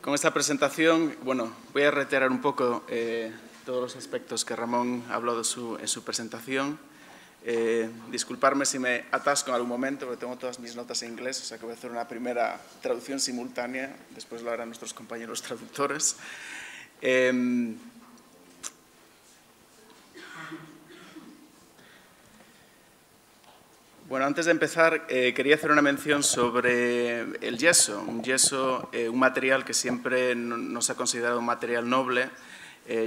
Con esta presentación, bueno, voy a reiterar un poco todos los aspectos que Ramón habló en su presentación. Disculparme si me atasco en algún momento, porque tengo todas mis notas en inglés, o sea que voy a hacer una primera traducción simultánea, después lo harán nuestros compañeros traductores. Bueno, antes de empezar, quería hacer una mención sobre el yeso. Un material que siempre no se ha considerado un material noble.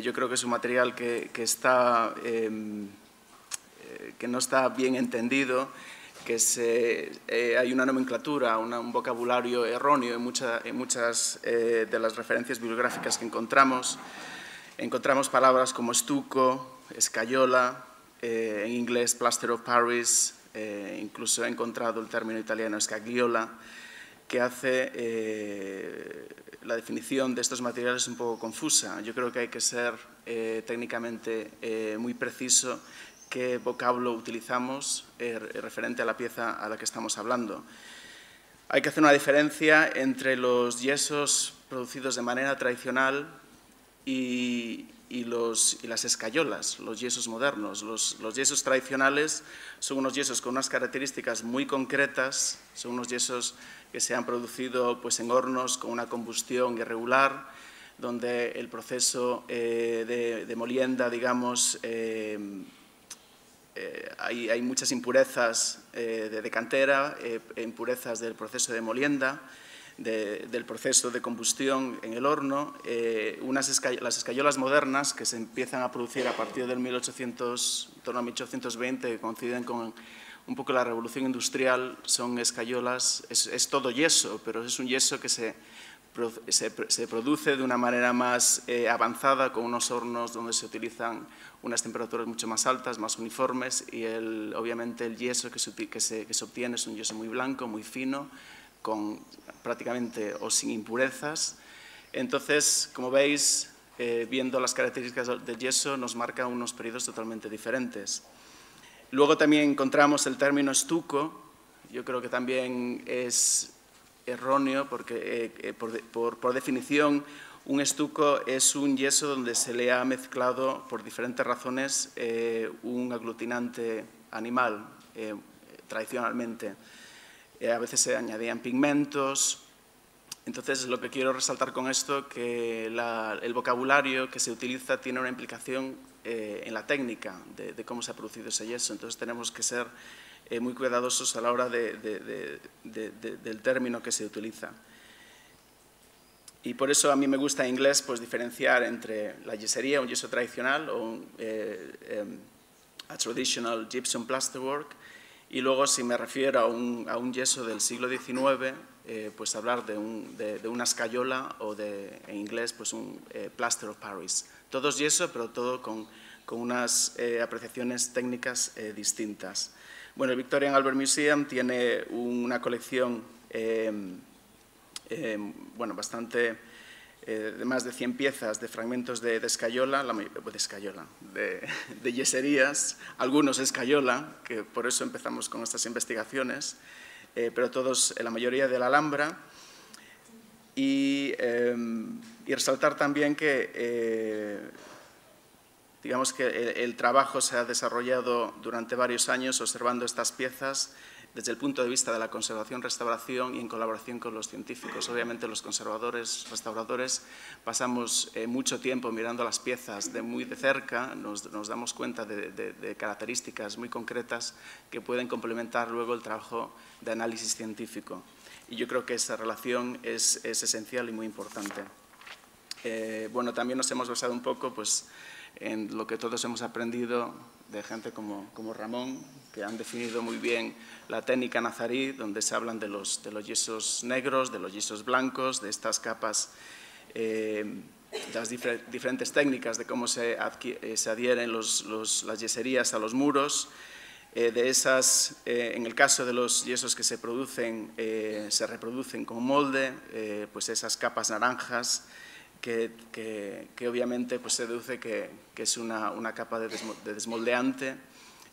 Yo creo que es un material que no está bien entendido, hay una nomenclatura, un vocabulario erróneo en muchas de las referencias bibliográficas que encontramos. Encontramos palabras como estuco, escayola, en inglés plaster of Paris, incluso he encontrado el término italiano scagliola, que hace la definición de estos materiales un poco confusa. Yo creo que hay que ser técnicamente muy preciso qué vocablo utilizamos referente a la pieza a la que estamos hablando. Hay que hacer una diferencia entre los yesos producidos de manera tradicional y las escayolas, los yesos modernos. Los yesos tradicionales son unos yesos con unas características muy concretas, son unos yesos que se han producido pues, en hornos con una combustión irregular, donde el proceso de molienda, digamos, hay muchas impurezas de cantera, impurezas del proceso de molienda, del proceso de combustión en el horno. Las escayolas modernas que se empiezan a producir a partir del 1800, en torno a 1820, que coinciden con un poco la revolución industrial, son escayolas, es todo yeso, pero es un yeso que se produce de una manera más avanzada, con unos hornos donde se utilizan unas temperaturas mucho más altas, más uniformes, y obviamente el yeso que se obtiene es un yeso muy blanco, muy fino, con prácticamente o sin impurezas. Entonces, como veis, viendo las características del yeso, nos marca unos periodos totalmente diferentes. Luego también encontramos el término estuco. Yo creo que también es erróneo porque, por definición, un estuco es un yeso donde se le ha mezclado, por diferentes razones, un aglutinante animal, tradicionalmente. A veces se añadían pigmentos. Entonces, lo que quiero resaltar con esto es que el vocabulario que se utiliza tiene una implicación en la técnica de cómo se ha producido ese yeso. Entonces, tenemos que ser muy cuidadosos a la hora del término que se utiliza. Y por eso a mí me gusta en inglés pues, diferenciar entre la yesería, un yeso tradicional, o a traditional gypsum plasterwork, y luego, si me refiero a un yeso del siglo XIX, pues hablar de una escayola o en inglés, pues un plaster of Paris. Todo es yeso, pero todo con unas apreciaciones técnicas distintas. Bueno, el Victorian Albert Museum tiene una colección bastante de más de 100 piezas de fragmentos de yeserías, algunos escayola, que por eso empezamos con estas investigaciones, pero todos, la mayoría de la Alhambra. Y resaltar también que, digamos que el trabajo se ha desarrollado durante varios años observando estas piezas desde el punto de vista de la conservación-restauración y en colaboración con los científicos. Obviamente los conservadores, restauradores, pasamos mucho tiempo mirando las piezas muy de cerca, nos damos cuenta de características muy concretas que pueden complementar luego el trabajo de análisis científico. Y yo creo que esa relación es esencial y muy importante. Bueno, también nos hemos basado un poco pues, en lo que todos hemos aprendido de gente como Ramón, que han definido muy bien la técnica nazarí, donde se hablan de los yesos negros, de los yesos blancos, de estas capas, de las diferentes técnicas de cómo se adhieren las yeserías a los muros. En el caso de los yesos que se reproducen con molde, pues esas capas naranjas, que obviamente pues, se deduce que es una capa de desmoldeante.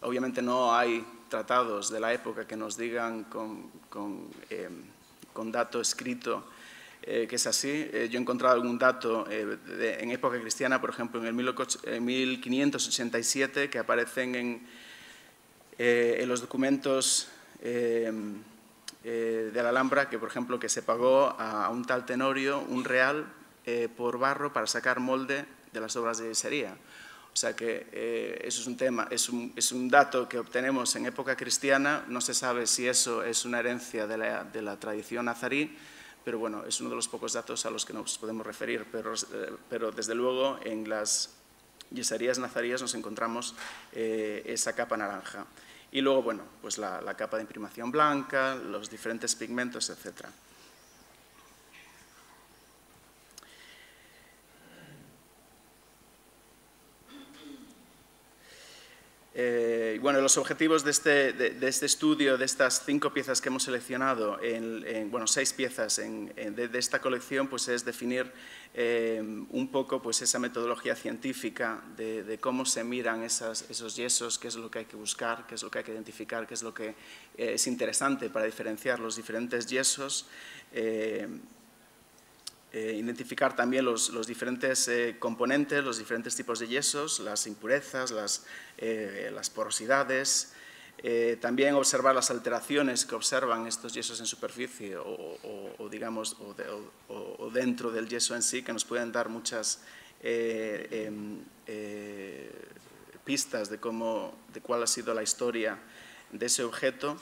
Obviamente no hay tratados de la época que nos digan con dato escrito que es así. Yo he encontrado algún dato en época cristiana, por ejemplo, en el 1587, que aparecen en los documentos de la Alhambra, que por ejemplo que se pagó a un tal Tenorio un real por barro para sacar molde de las obras de yesería. O sea que eso es un tema, es un dato que obtenemos en época cristiana. No se sabe si eso es una herencia de la tradición nazarí, pero bueno, es uno de los pocos datos a los que nos podemos referir. Pero desde luego en las yeserías nazaríes nos encontramos esa capa naranja. Y luego, bueno, pues la capa de imprimación blanca, los diferentes pigmentos, etc. Bueno, los objetivos de este estudio, de estas 5 piezas que hemos seleccionado, bueno, 6 piezas de esta colección, pues es definir un poco pues esa metodología científica de cómo se miran esos yesos, qué es lo que hay que buscar, qué es lo que hay que identificar, qué es lo que es interesante para diferenciar los diferentes yesos. Identificar también los diferentes componentes, los diferentes tipos de yesos, las impurezas, las porosidades, también observar las alteraciones que observan estos yesos en superficie o digamos, o dentro del yeso en sí, que nos pueden dar muchas pistas de cuál ha sido la historia de ese objeto.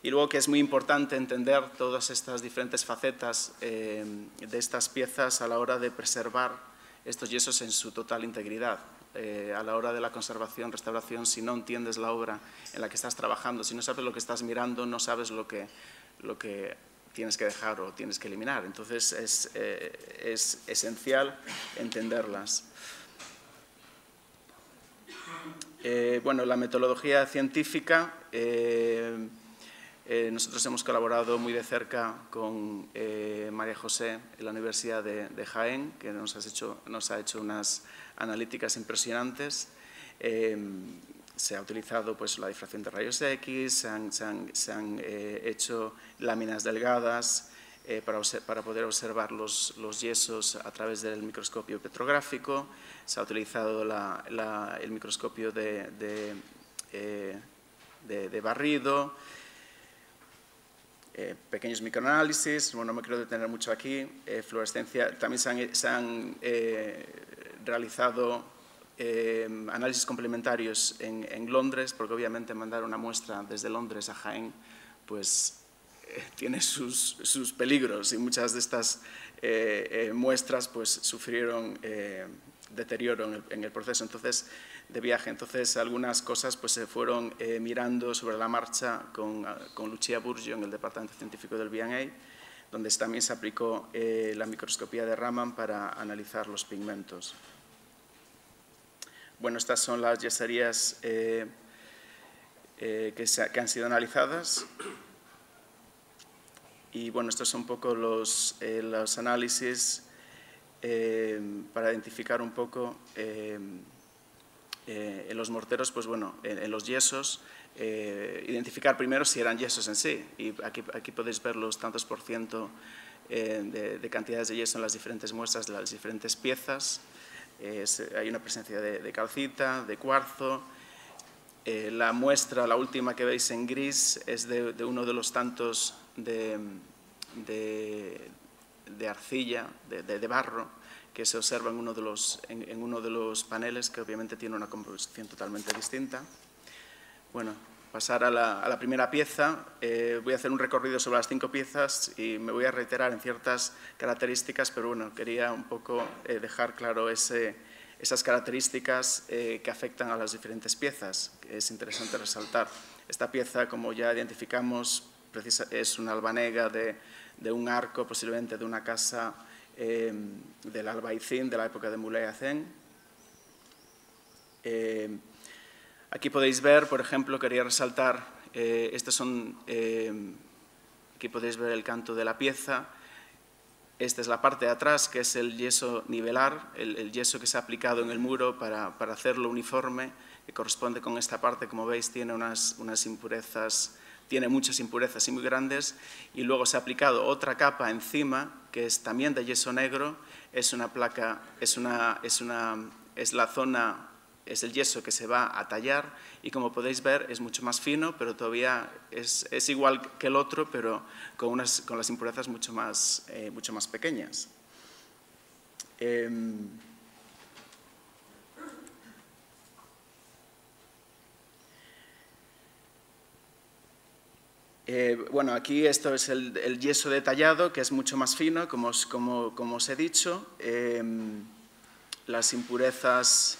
Y luego que es muy importante entender todas estas diferentes facetas de estas piezas a la hora de preservar estos yesos en su total integridad. A la hora de la conservación, restauración, si no entiendes la obra en la que estás trabajando, si no sabes lo que estás mirando, no sabes lo que tienes que dejar o tienes que eliminar. Entonces es esencial entenderlas. Bueno, la metodología científica, nosotros hemos colaborado muy de cerca con María José en la Universidad de Jaén, que nos ha hecho unas analíticas impresionantes. Se ha utilizado pues, la difracción de rayos X, se han hecho láminas delgadas para poder observar los yesos a través del microscopio petrográfico. Se ha utilizado el microscopio de barrido, pequeños microanálisis. Bueno, no me quiero detener mucho aquí. Fluorescencia. También se han realizado análisis complementarios en Londres, porque obviamente mandar una muestra desde Londres a Jaén, pues tiene sus peligros, y muchas de estas muestras pues sufrieron deterioro en el proceso de viaje. Entonces, algunas cosas pues, se fueron mirando sobre la marcha con Lucia Burgio en el Departamento Científico del V&A, donde también se aplicó la microscopía de Raman para analizar los pigmentos. Bueno, estas son las yeserías que han sido analizadas. Y bueno, estos son un poco los análisis para identificar un poco en los morteros, pues bueno, en los yesos, identificar primero si eran yesos en sí. Y aquí podéis ver los tantos por ciento de cantidades de yeso en las diferentes muestras de las diferentes piezas. Hay una presencia de calcita, de cuarzo. La muestra, la última que veis en gris, es de uno de los tantos de arcilla, de barro, que se observa en uno de los paneles, que obviamente tiene una composición totalmente distinta. Bueno, pasar a la primera pieza. Voy a hacer un recorrido sobre las 5 piezas y me voy a reiterar en ciertas características, pero bueno, quería un poco dejar claro esas características que afectan a las diferentes piezas, que es interesante resaltar. Esta pieza, como ya identificamos, es una albanega de un arco, posiblemente de una casa del Albaicín, de la época de Muley Hazen. Aquí podéis ver, por ejemplo, quería resaltar, aquí podéis ver el canto de la pieza. Esta es la parte de atrás, que es el yeso nivelar, el yeso que se ha aplicado en el muro para hacerlo uniforme, que corresponde con esta parte. Como veis, tiene unas impurezas tiene muchas impurezas y muy grandes, y luego se ha aplicado otra capa encima, que es también de yeso negro, es una placa, es la zona, es el yeso que se va a tallar, y como podéis ver es mucho más fino, pero todavía es igual que el otro, pero con las impurezas mucho más pequeñas. Bueno, aquí esto es el yeso detallado, que es mucho más fino, como os he dicho. Las impurezas...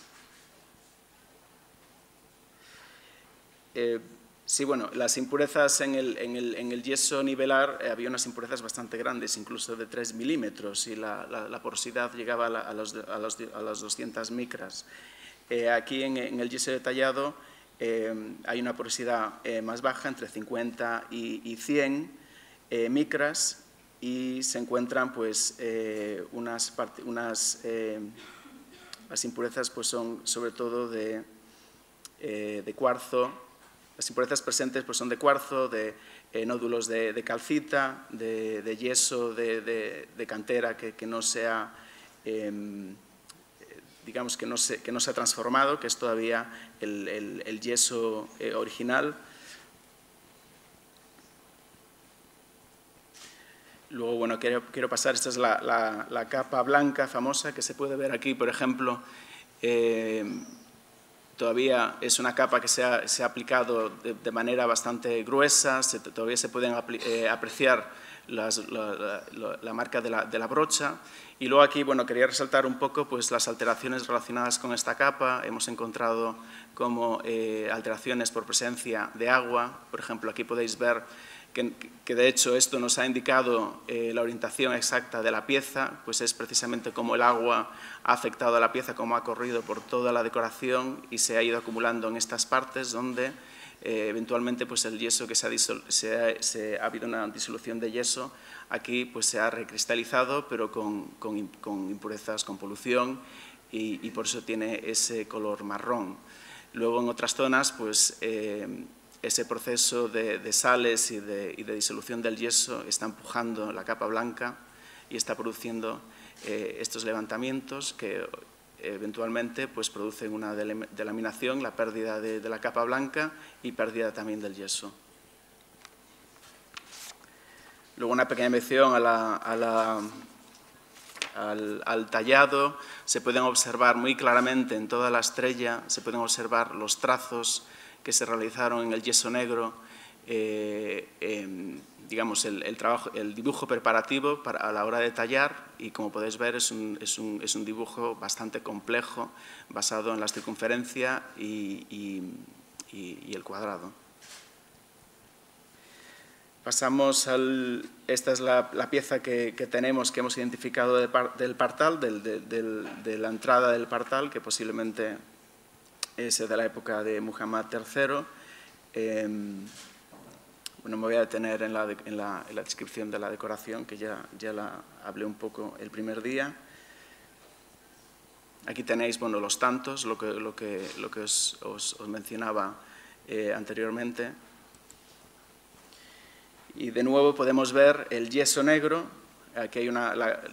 sí, bueno, las impurezas en el yeso nivelar, había unas impurezas bastante grandes, incluso de 3 milímetros, y la porosidad llegaba a las 200 micras. Aquí en el yeso detallado hay una porosidad más baja, entre 50 y 100 micras, y se encuentran pues las impurezas pues son sobre todo de cuarzo. Las impurezas presentes pues son de cuarzo, de nódulos de calcita, de yeso de cantera que no sea, digamos que no se ha transformado, que es todavía el yeso original. Luego, bueno, quiero pasar, esta es la capa blanca famosa que se puede ver aquí, por ejemplo. Todavía es una capa que se ha aplicado de manera bastante gruesa, todavía se pueden apreciar la marca de la brocha. Y luego aquí, bueno, quería resaltar un poco pues, las alteraciones relacionadas con esta capa. Hemos encontrado como alteraciones por presencia de agua. Por ejemplo, aquí podéis ver que de hecho esto nos ha indicado la orientación exacta de la pieza, pues es precisamente como el agua ha afectado a la pieza, como ha corrido por toda la decoración y se ha ido acumulando en estas partes donde eventualmente pues el yeso que ha habido una disolución de yeso, aquí pues se ha recristalizado, pero con impurezas, con polución, y por eso tiene ese color marrón. Luego en otras zonas pues ese proceso de sales y de disolución del yeso está empujando la capa blanca y está produciendo estos levantamientos que eventualmente pues, producen una delaminación, la pérdida de la capa blanca y pérdida también del yeso. Luego una pequeña mención al tallado. Se pueden observar muy claramente en toda la estrella, se pueden observar los trazos que se realizaron en el yeso negro, digamos, el dibujo preparativo a la hora de tallar, y como podéis ver es un dibujo bastante complejo, basado en la circunferencia y el cuadrado. Pasamos esta es la pieza que tenemos, que hemos identificado del partal, de la entrada del partal, que posiblemente es de la época de Muhammad III. Bueno, me voy a detener en la descripción de la decoración, que ya la hablé un poco el primer día. Aquí tenéis, bueno, los tantos, lo que os mencionaba anteriormente. Y de nuevo podemos ver el yeso negro. Aquí hay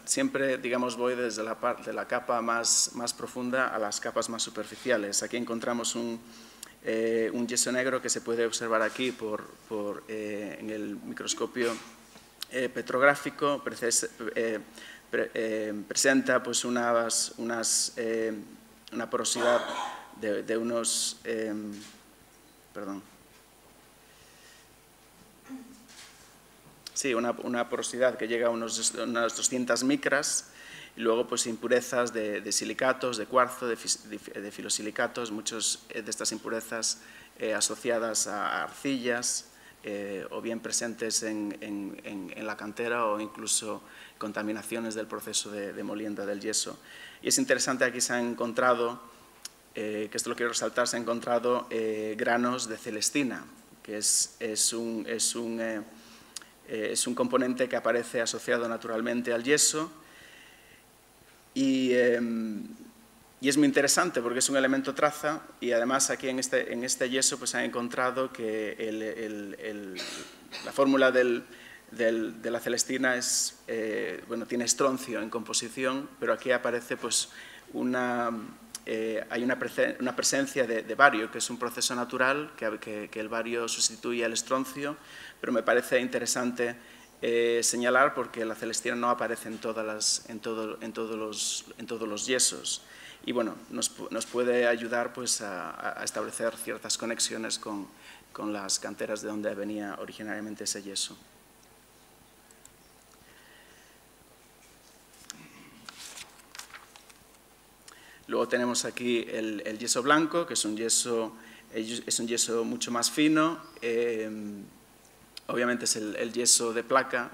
siempre, digamos, voy desde la capa más profunda a las capas más superficiales. Aquí encontramos un yeso negro que se puede observar aquí en el microscopio petrográfico. Presenta pues, una porosidad de unos... Sí, una porosidad que llega a unas 200 micras, y luego pues impurezas de silicatos, de cuarzo, de filosilicatos, muchas de estas impurezas asociadas a arcillas, o bien presentes en la cantera, o incluso contaminaciones del proceso de molienda del yeso. Y es interesante, aquí se han encontrado, que esto lo quiero resaltar, se han encontrado granos de celestina, que es un componente que aparece asociado naturalmente al yeso, y Y es muy interesante porque es un elemento traza y además aquí en este yeso pues han encontrado que la fórmula de la celestina es, bueno, tiene estroncio en composición, pero aquí aparece pues hay una presencia de bario, que es un proceso natural, que el bario sustituye al estroncio, pero me parece interesante señalar porque la celestina no aparece en todos los yesos. Y bueno, nos puede ayudar pues, a establecer ciertas conexiones con las canteras de donde venía originariamente ese yeso. Luego tenemos aquí el yeso blanco, que es un yeso mucho más fino. Obviamente es el yeso de placa.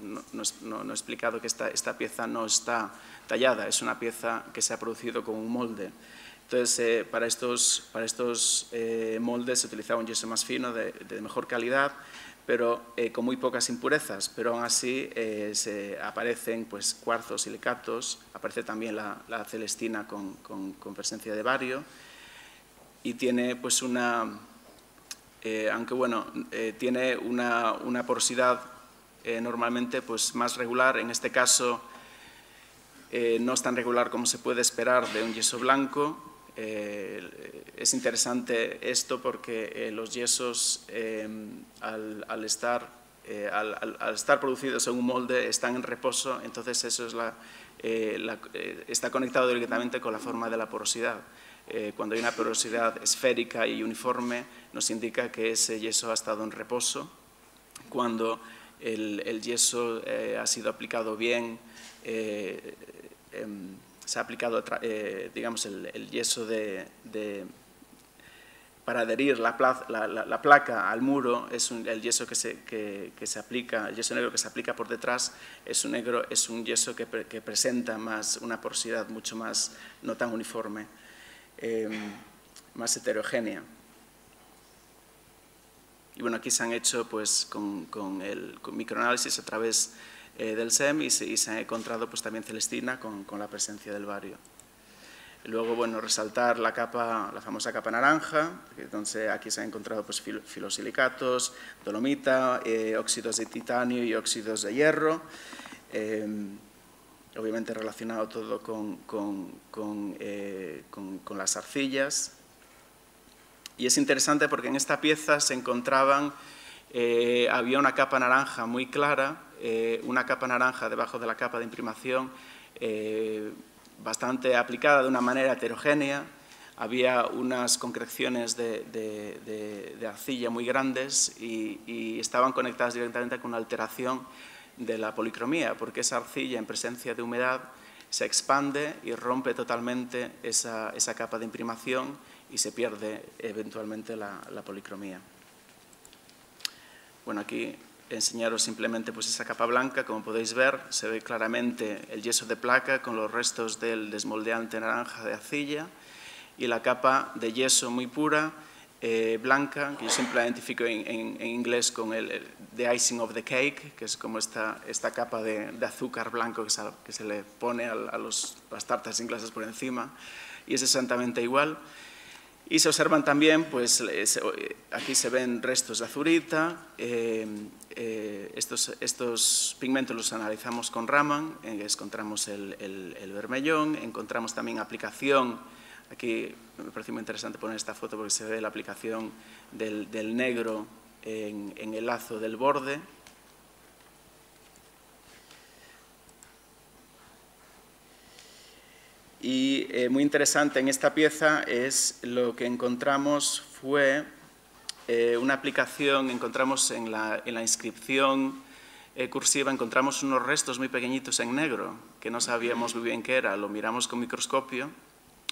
No he explicado que esta pieza no está tallada, es una pieza que se ha producido con un molde. Entonces, para estos moldes se utilizaba un yeso más fino, de mejor calidad, pero con muy pocas impurezas, pero aún así aparecen pues, cuarzos, silicatos, aparece también la celestina con presencia de bario y tiene pues aunque bueno, tiene una porosidad normalmente pues, más regular, en este caso no es tan regular como se puede esperar de un yeso blanco. Es interesante esto porque los yesos al estar producidos en un molde están en reposo, entonces eso es está conectado directamente con la forma de la porosidad. Cuando hay una porosidad esférica y uniforme nos indica que ese yeso ha estado en reposo. Cuando el yeso ha sido aplicado bien, se ha aplicado, digamos, el yeso para adherir la placa al muro, el yeso que se aplica, el yeso negro que se aplica por detrás, es un yeso que presenta más una porosidad mucho más, no tan uniforme, más heterogénea. Y bueno, aquí se han hecho pues, con microanálisis a través del SEM y se ha encontrado pues, también celestina con la presencia del bario. Luego, bueno, resaltar la famosa capa naranja, donde aquí se han encontrado pues, filosilicatos, dolomita, óxidos de titanio y óxidos de hierro, obviamente relacionado todo con las arcillas. Y es interesante porque en esta pieza se encontraban, había una capa naranja muy clara, una capa naranja debajo de la capa de imprimación bastante aplicada de una manera heterogénea, había unas concreciones de arcilla muy grandes y estaban conectadas directamente con una alteración de la policromía, porque esa arcilla en presencia de humedad se expande y rompe totalmente esa capa de imprimación y se pierde eventualmente la policromía. Bueno, aquí enseñaros simplemente pues, esa capa blanca, como podéis ver, se ve claramente el yeso de placa con los restos del desmoldeante naranja de arcilla y la capa de yeso muy pura, blanca, que yo siempre la identifico en inglés con the icing of the cake, que es como esta capa de azúcar blanco que se le pone a las tartas inglesas por encima, y es exactamente igual. Y se observan también, pues aquí se ven restos de azurita, estos pigmentos los analizamos con Raman, encontramos el vermellón, encontramos también aplicación, aquí me parece muy interesante poner esta foto porque se ve la aplicación del negro en el lazo del borde. Y muy interesante en esta pieza es lo que encontramos fue una aplicación, encontramos en la inscripción cursiva, encontramos unos restos muy pequeñitos en negro, que no sabíamos muy bien qué era, lo miramos con microscopio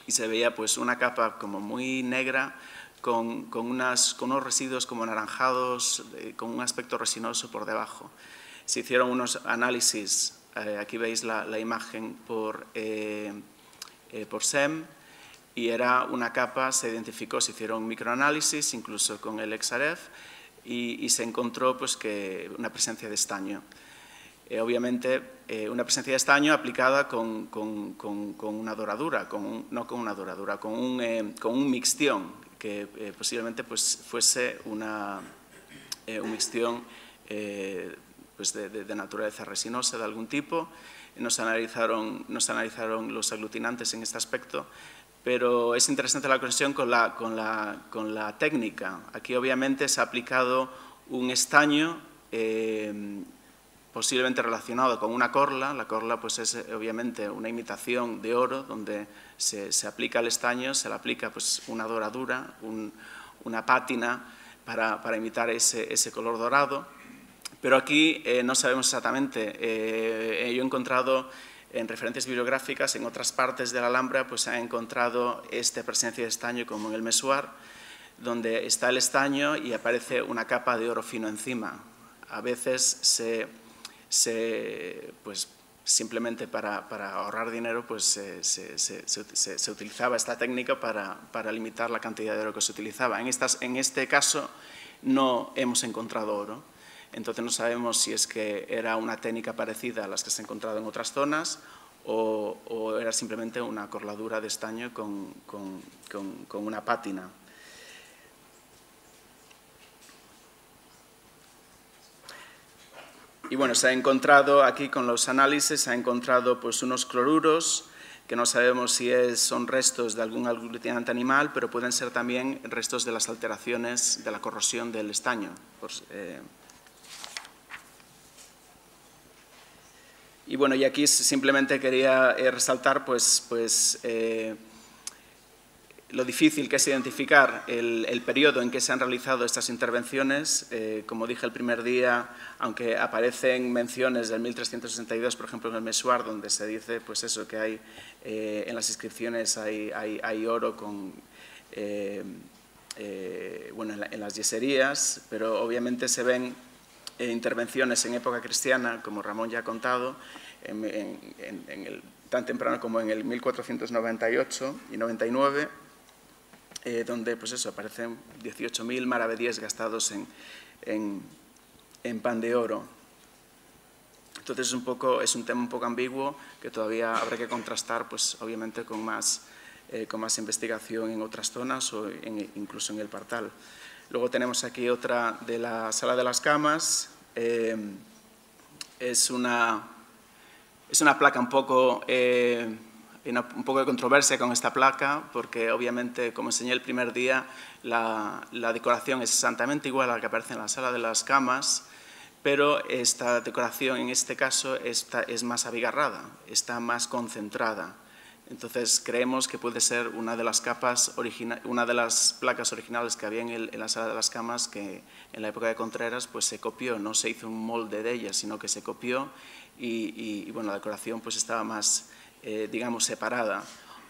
y se veía pues una capa como muy negra con unos residuos como anaranjados, con un aspecto resinoso por debajo. Se hicieron unos análisis, aquí veis la imagen por SEM, y era una capa, se identificó, se hicieron microanálisis, incluso con el XRF, y se encontró pues, una presencia de estaño. obviamente una presencia de estaño aplicada con una doradura, no con una doradura, con un mixtión, que posiblemente pues, fuese un mixtión pues de naturaleza resinosa de algún tipo. Nos analizaron los aglutinantes en este aspecto, pero es interesante la conexión con la técnica. Aquí obviamente se ha aplicado un estaño posiblemente relacionado con una corla. La corla pues, es obviamente una imitación de oro, donde se aplica el estaño, se le aplica pues, una doradura, una pátina para imitar ese color dorado. Pero aquí no sabemos exactamente. Yo he encontrado en referencias bibliográficas, en otras partes de la Alhambra, pues se ha encontrado esta presencia de estaño como en el Mesuar, donde está el estaño y aparece una capa de oro fino encima. A veces pues, simplemente para ahorrar dinero pues se utilizaba esta técnica para limitar la cantidad de oro que se utilizaba. En este caso no hemos encontrado oro. Entonces no sabemos si es que era una técnica parecida a las que se ha encontrado en otras zonas o era simplemente una corladura de estaño con una pátina. Y bueno, se ha encontrado aquí con los análisis, se ha encontrado pues unos cloruros que no sabemos si son restos de algún aglutinante animal, pero pueden ser también restos de las alteraciones de la corrosión del estaño. Y bueno, y aquí simplemente quería resaltar pues lo difícil que es identificar el periodo en que se han realizado estas intervenciones. Como dije el primer día, aunque aparecen menciones del 1362, por ejemplo, en el Mesuar, donde se dice pues eso, que hay en las inscripciones hay oro bueno, en las yeserías, pero obviamente se ven intervenciones en época cristiana, como Ramón ya ha contado, tan temprano como en el 1498 y 99, donde pues eso, aparecen 18.000 maravedíes gastados en pan de oro. Entonces es un tema un poco ambiguo que todavía habrá que contrastar, pues obviamente con más investigación en otras zonas o incluso en el Partal. Luego tenemos aquí otra de la Sala de las Camas. Es una placa un poco de controversia con esta placa, porque obviamente, como enseñé el primer día, la decoración es exactamente igual a la que aparece en la Sala de las Camas, pero esta decoración en este caso es más abigarrada, está más concentrada. Entonces creemos que puede ser una de las placas originales que había en la Sala de las Camas, que en la época de Contreras pues se copió, no se hizo un molde de ella, sino que se copió y bueno, la decoración pues estaba más, digamos, separada.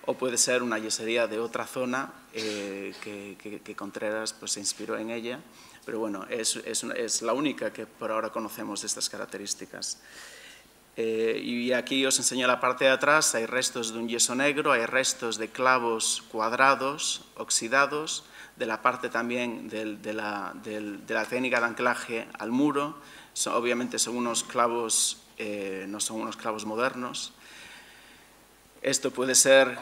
O puede ser una yesería de otra zona que Contreras pues se inspiró en ella, pero bueno, es la única que por ahora conocemos de estas características. Y aquí os enseño la parte de atrás. Hay restos de un yeso negro, hay restos de clavos cuadrados, oxidados, de la parte también de la técnica de anclaje al muro. Obviamente son unos clavos, no son unos clavos modernos. Esto puede ser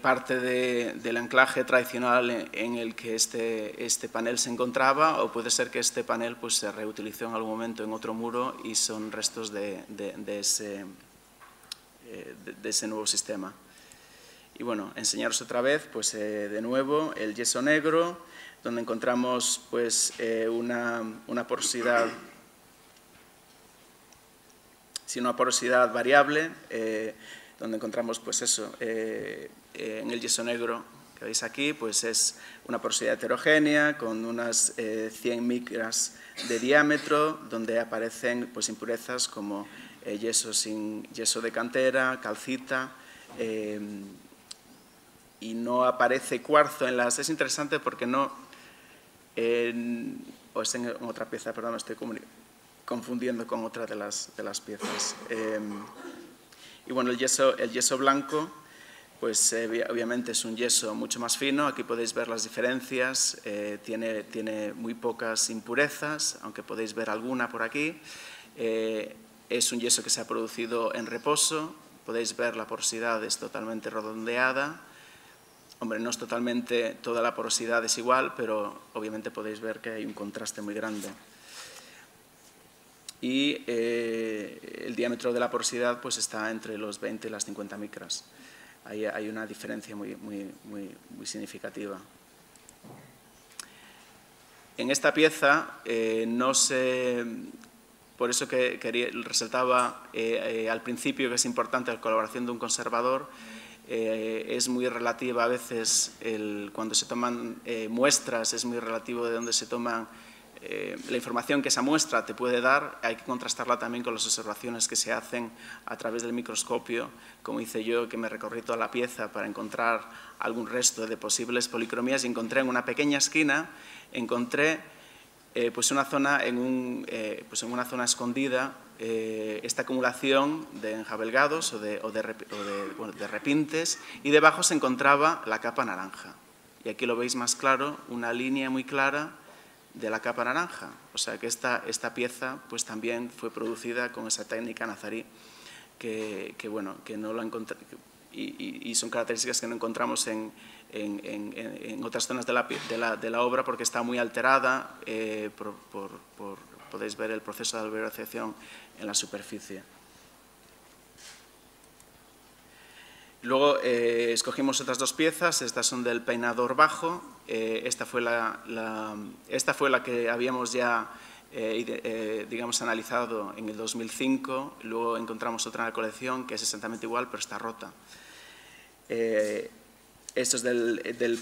parte del anclaje tradicional en el que este panel se encontraba, o puede ser que este panel pues, se reutilizó en algún momento en otro muro y son restos de ese nuevo sistema. Y bueno, enseñaros otra vez, pues de nuevo, el yeso negro, donde encontramos pues una porosidad, una porosidad variable, donde encontramos pues eso, en el yeso negro que veis aquí, pues es una porosidad heterogénea con unas 100 micras de diámetro, donde aparecen pues impurezas como yeso de cantera, calcita, y no aparece cuarzo en las... Es interesante porque no... o es en otra pieza, perdón, me estoy confundiendo con otra de las piezas. Y bueno, el yeso blanco, pues obviamente es un yeso mucho más fino. Aquí podéis ver las diferencias. Tiene muy pocas impurezas, aunque podéis ver alguna por aquí. Es un yeso que se ha producido en reposo. Podéis ver la porosidad es totalmente redondeada. Hombre, no es totalmente, toda la porosidad es igual, pero obviamente podéis ver que hay un contraste muy grande. Y el diámetro de la porosidad pues, está entre los 20 y las 50 micras. Ahí hay una diferencia muy significativa. En esta pieza no se... Por eso que resaltaba al principio que es importante la colaboración de un conservador. Es muy relativa a veces, cuando se toman muestras, es muy relativo de dónde se toman la información que esa muestra te puede dar. Hay que contrastarla también con las observaciones que se hacen a través del microscopio, como hice yo, que me recorrí toda la pieza para encontrar algún resto de posibles policromías, y encontré en una pequeña esquina, pues una zona pues en una zona escondida, esta acumulación de enjabelgados o de repintes, y debajo se encontraba la capa naranja. Y aquí lo veis más claro, una línea muy clara de la capa naranja. O sea que esta pieza pues también fue producida con esa técnica nazarí que no lo y son características que no encontramos en otras zonas de la obra, porque está muy alterada. Podéis ver el proceso de alberación en la superficie. Luego escogimos otras dos piezas. Estas son del peinador bajo. Esta fue la que habíamos ya digamos analizado en el 2005. Luego encontramos otra en la colección que es exactamente igual, pero está rota. Esto es del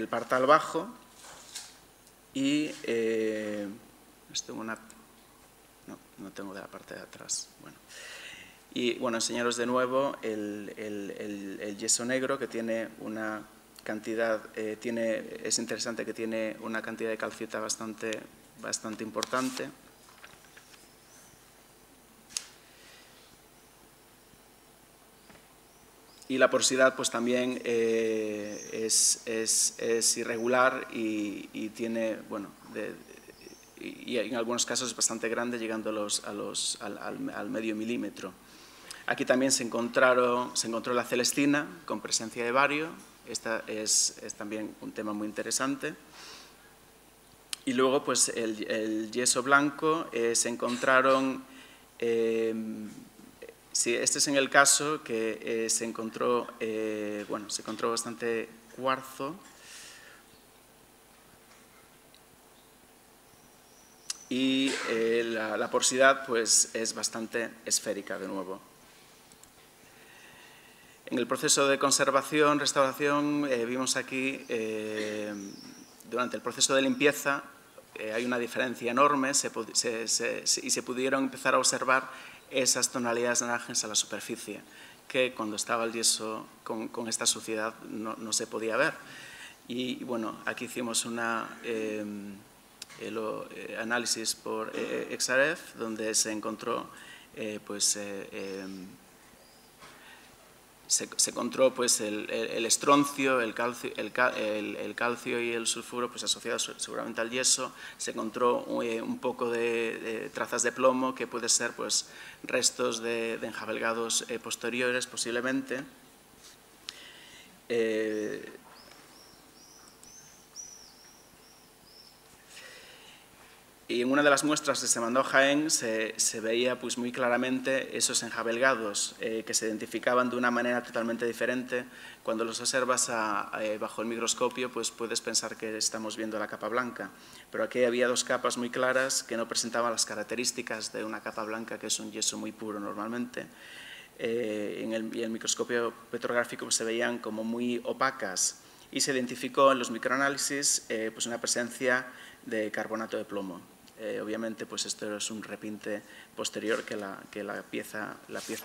partal bajo. Y no tengo de la parte de atrás. Bueno. Y bueno, enseñaros de nuevo el yeso negro, que tiene una cantidad, es interesante que tiene una cantidad de calcita bastante importante. Y la porosidad pues también es irregular y tiene, bueno, y en algunos casos es bastante grande, llegando al medio milímetro. Aquí también se encontró la celestina con presencia de bario. Esta es también un tema muy interesante. Y luego pues el yeso blanco se encontraron... sí, este es en el caso que se encontró bastante cuarzo. Y la porosidad pues, es bastante esférica de nuevo. En el proceso de conservación, restauración, vimos aquí, durante el proceso de limpieza, hay una diferencia enorme y se pudieron empezar a observar esas tonalidades naranjas a la superficie, que cuando estaba el yeso con esta suciedad no se podía ver. Y bueno, aquí hicimos análisis por XRF, donde se encontró se encontró pues, el estroncio, el calcio y el sulfuro pues, asociados seguramente al yeso. Se encontró un poco de trazas de plomo, que puede ser pues, restos de enjabelgados posteriores posiblemente. Y en una de las muestras que se mandó a Jaén se veía pues, muy claramente esos enjabelgados que se identificaban de una manera totalmente diferente. Cuando los observas bajo el microscopio, pues puedes pensar que estamos viendo la capa blanca. Pero aquí había dos capas muy claras que no presentaban las características de una capa blanca, que es un yeso muy puro normalmente. Y en el microscopio petrográfico pues, se veían como muy opacas, y se identificó en los microanálisis pues una presencia de carbonato de plomo. Obviamente pues esto es un repinte posterior que la pieza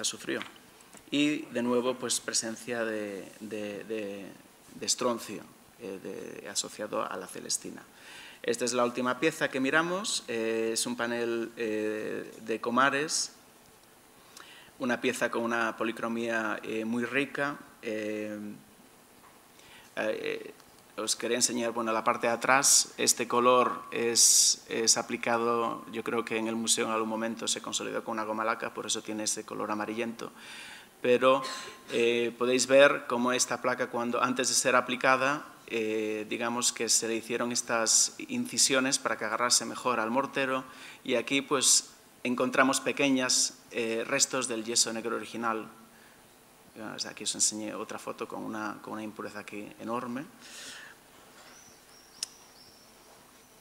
sufrió. Y de nuevo pues presencia de estroncio asociado a la celestina. Esta es la última pieza que miramos, es un panel de Comares, una pieza con una policromía muy rica. os quería enseñar, bueno, la parte de atrás. Este color es aplicado, yo creo que en el museo en algún momento se consolidó con una goma laca, por eso tiene ese color amarillento. Pero podéis ver cómo esta placa, antes de ser aplicada, digamos que se le hicieron estas incisiones para que agarrase mejor al mortero, y aquí pues encontramos pequeños restos del yeso negro original. Aquí os enseñé otra foto con una impureza aquí enorme.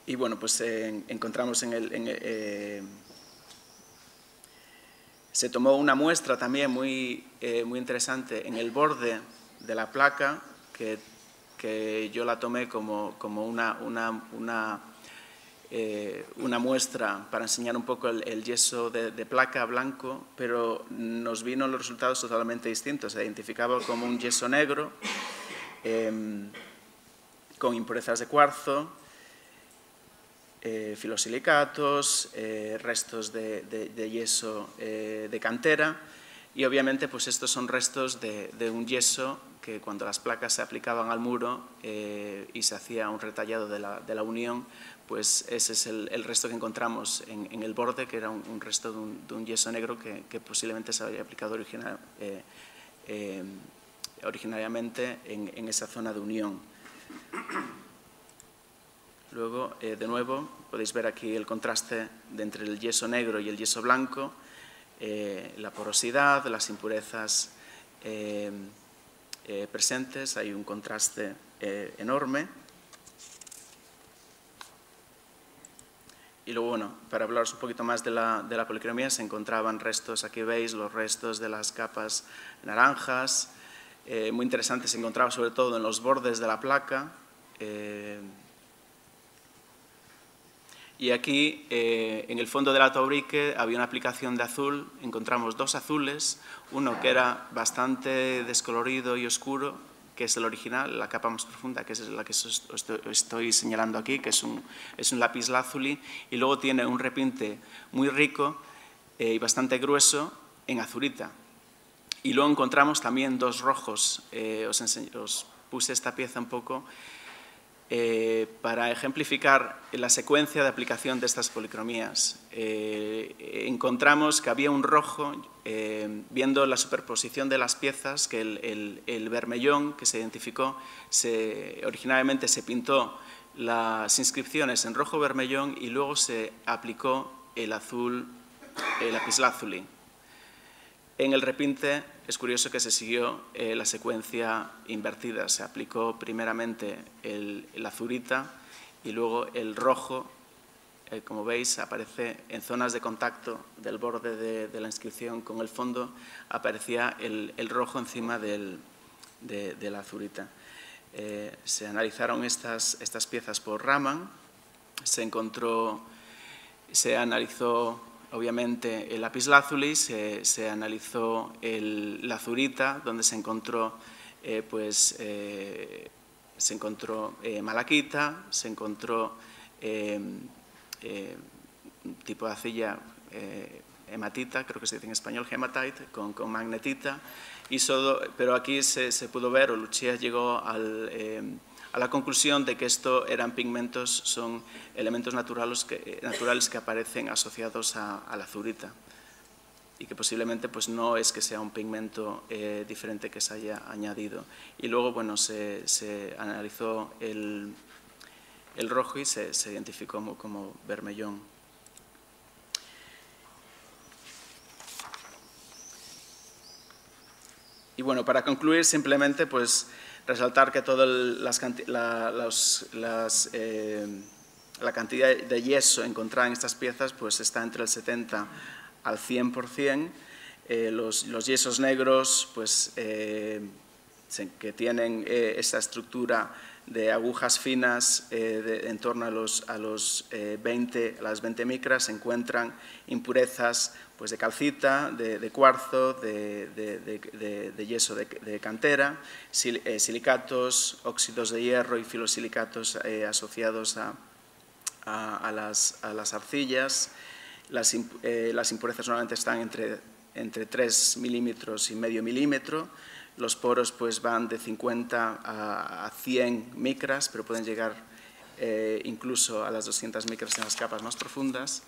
Y bueno, pues encontramos se tomó una muestra también muy interesante en el borde de la placa, que yo la tomé como una muestra para enseñar un poco el yeso de placa blanco, pero nos vino los resultados totalmente distintos. Se identificaba como un yeso negro con impurezas de cuarzo, filosilicatos, restos de yeso de cantera, y obviamente pues estos son restos de un yeso que cuando las placas se aplicaban al muro y se hacía un retallado de la unión, pues ese es el resto que encontramos en el borde, que era un resto de un yeso negro que posiblemente se había aplicado originariamente en esa zona de unión. Luego, de nuevo, podéis ver aquí el contraste entre el yeso negro y el yeso blanco, la porosidad, las impurezas presentes. Hay un contraste enorme. Y luego, bueno, para hablaros un poquito más de la policromía, se encontraban restos, aquí veis los restos de las capas naranjas, muy interesantes, se encontraba sobre todo en los bordes de la placa. Y aquí, en el fondo del ataurique, había una aplicación de azul. Encontramos dos azules, uno que era bastante descolorido y oscuro, que es el original, la capa más profunda, que es la que os estoy señalando aquí, que es un lapislázuli, y luego tiene un repinte muy rico y bastante grueso en azurita. Y luego encontramos también dos rojos. Os puse esta pieza un poco para ejemplificar la secuencia de aplicación de estas policromías. Encontramos que había un rojo, viendo la superposición de las piezas, que el vermellón que se identificó, originalmente se pintó las inscripciones en rojo vermellón y luego se aplicó el azul, el lapislázuli. En el repinte es curioso que se siguió la secuencia invertida. Se aplicó primeramente el azurita y luego el rojo, como veis, aparece en zonas de contacto del borde de la inscripción con el fondo, aparecía el rojo encima de la azurita. Se analizaron estas piezas por Raman, se analizó obviamente el lapislázuli, se analizó la azurita, donde se encontró malaquita, se encontró tipo de arcilla hematita, creo que se dice en español hematite, con magnetita, pero aquí se pudo ver, o Lucia llegó a la conclusión de que esto son elementos naturales que aparecen asociados a la azurita, y que posiblemente pues, no es que sea un pigmento diferente que se haya añadido. Y luego, bueno, se analizó el rojo y se identificó como vermellón. Y bueno, para concluir, simplemente pues resaltar que toda la cantidad de yeso encontrada en estas piezas pues está entre el 70 al 100%. Los yesos negros pues, que tienen esa estructura de agujas finas en torno a las 20 micras, se encuentran impurezas pues, de calcita, de cuarzo, de yeso de cantera, silicatos, óxidos de hierro y filosilicatos asociados a las arcillas. Las impurezas normalmente están entre 3 milímetros y medio milímetro. Los poros pues, van de 50 a 100 micras, pero pueden llegar incluso a las 200 micras en las capas más profundas.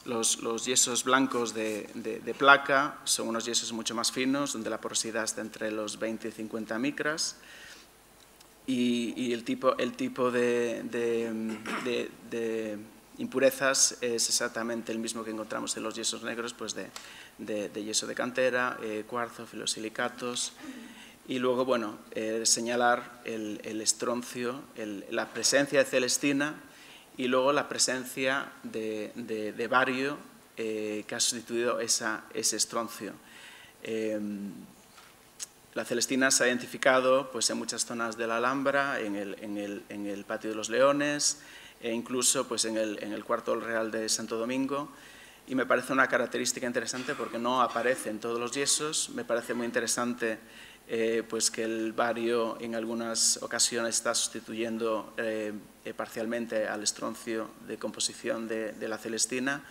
Los yesos blancos de placa son unos yesos mucho más finos, donde la porosidad está entre los 20 y 50 micras. Y el tipo de impurezas es exactamente el mismo que encontramos en los yesos negros, pues de yeso de cantera, cuarzo, filosilicatos. Y luego, bueno, señalar el estroncio, la presencia de celestina y luego la presencia de bario que ha sustituido ese estroncio. La celestina se ha identificado pues, en muchas zonas de la Alhambra, en el Patio de los Leones e incluso pues, en el Cuarto Real de Santo Domingo. Y me parece una característica interesante porque no aparece en todos los yesos. Me parece muy interesante pues que el bario en algunas ocasiones está sustituyendo parcialmente al estroncio de composición de la celestina.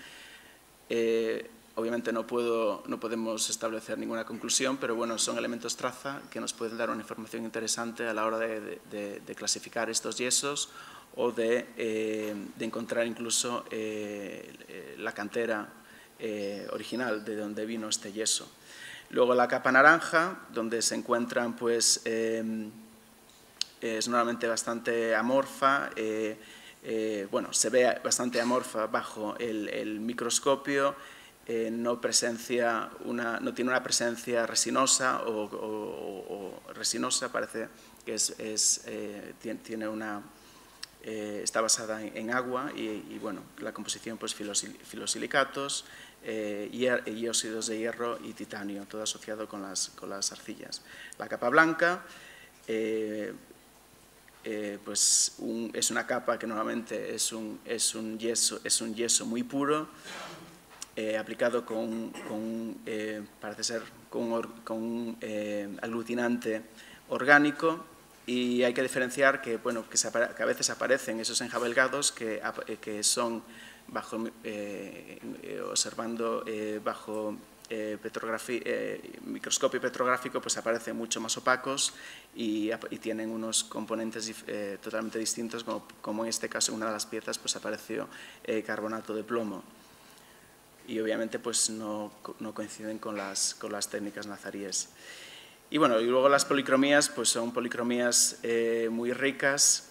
Obviamente no podemos establecer ninguna conclusión, pero bueno, son elementos traza que nos pueden dar una información interesante a la hora de clasificar estos yesos o de encontrar incluso la cantera original de donde vino este yeso. Luego la capa naranja, donde se encuentran, pues, es normalmente bastante amorfa, bueno, se ve bastante amorfa bajo el microscopio, no tiene una presencia resinosa o resinosa, parece que está basada en agua y bueno, la composición pues filosilicatos, y óxidos de hierro y titanio, todo asociado con las arcillas. La capa blanca pues es una capa que normalmente es un yeso muy puro, aplicado parece ser con un aglutinante orgánico, y hay que diferenciar que, bueno, que a veces aparecen esos enjabelgados que son observando bajo microscopio petrográfico, pues aparecen mucho más opacos y tienen unos componentes totalmente distintos, como en este caso en una de las piezas pues apareció carbonato de plomo. Y obviamente pues no coinciden con las técnicas nazaríes. Y bueno, y luego las policromías pues son policromías muy ricas,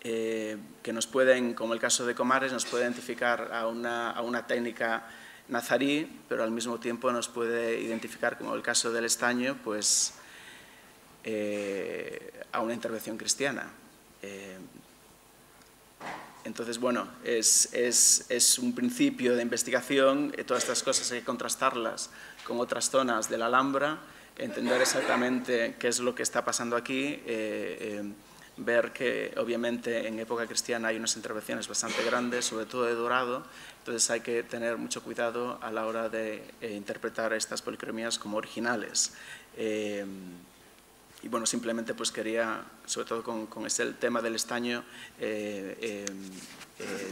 que nos pueden, como el caso de Comares, nos puede identificar a una técnica nazarí, pero al mismo tiempo nos puede identificar, como el caso del estaño, pues a una intervención cristiana. Entonces, bueno, es un principio de investigación. Todas estas cosas hay que contrastarlas con otras zonas de la Alhambra, entender exactamente qué es lo que está pasando aquí, ver que obviamente en época cristiana hay unas intervenciones bastante grandes, sobre todo de dorado, entonces hay que tener mucho cuidado a la hora de interpretar estas policromías como originales. Y bueno, simplemente pues quería, sobre todo con el tema del estaño,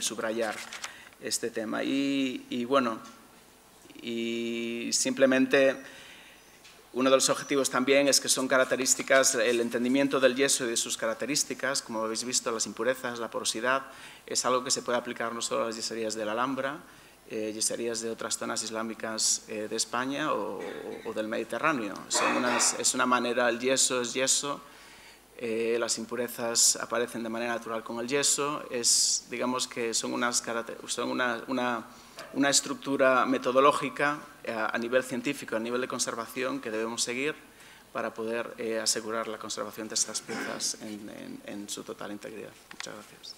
subrayar este tema. Y bueno, y simplemente uno de los objetivos también es que son características, el entendimiento del yeso y de sus características, como habéis visto, las impurezas, la porosidad, es algo que se puede aplicar no solo a las yeserías de la Alhambra, yeserías de otras zonas islámicas de España o del Mediterráneo. Es una manera, el yeso es yeso, las impurezas aparecen de manera natural con el yeso, digamos que son una estructura metodológica a nivel científico, a nivel de conservación que debemos seguir para poder asegurar la conservación de estas piezas en su total integridad. Muchas gracias.